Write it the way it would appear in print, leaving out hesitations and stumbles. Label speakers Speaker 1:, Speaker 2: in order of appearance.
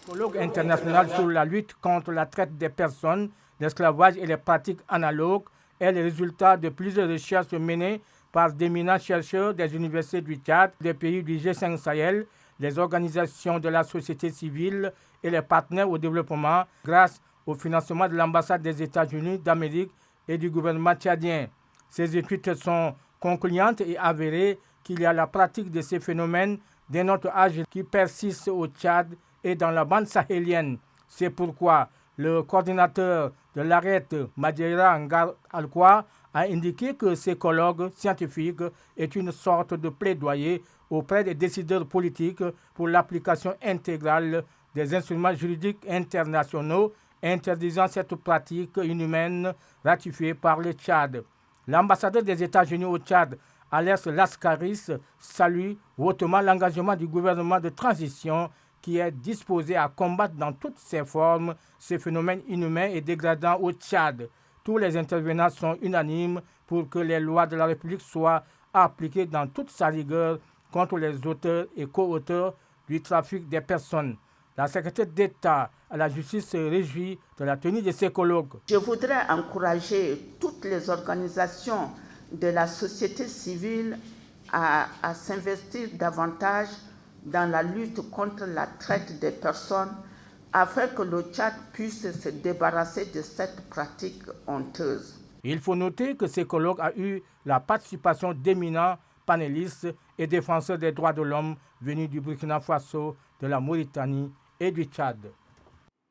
Speaker 1: Colloque international sur la lutte contre la traite des personnes, l'esclavage et les pratiques analogues est le résultat de plusieurs recherches menées par d'éminents chercheurs des universités du Tchad, des pays du G5 Sahel, les organisations de la société civile et les partenaires au développement grâce au financement de l'ambassade des États-Unis d'Amérique et du gouvernement tchadien. Ces études sont concluantes et avérées qu'il y a la pratique de ces phénomènes dès notre âge qui persiste au Tchad et dans la bande sahélienne. C'est pourquoi le coordinateur de l'ARET, Madjera Ngar Alkwa, a indiqué que ces colloques scientifiques est une sorte de plaidoyer auprès des décideurs politiques pour l'application intégrale des instruments juridiques internationaux interdisant cette pratique inhumaine ratifiée par le Tchad. L'ambassadeur des États-Unis au Tchad, Alex Laskaris, salue hautement l'engagement du gouvernement de transition qui est disposé à combattre dans toutes ses formes ces phénomènes inhumains et dégradants au Tchad. Tous les intervenants sont unanimes pour que les lois de la République soient appliquées dans toute sa rigueur contre les auteurs et co-auteurs du trafic des personnes. La secrétaire d'État à la justice se réjouit de la tenue de ces colloques.
Speaker 2: Je voudrais encourager toutes les organisations de la société civile à s'investir davantage dans la lutte contre la traite des personnes afin que le Tchad puisse se débarrasser de cette pratique honteuse.
Speaker 1: Il faut noter que ces colloques ont eu la participation d'éminents panélistes et défenseurs des droits de l'homme venus du Burkina Faso, de la Mauritanie et du Tchad.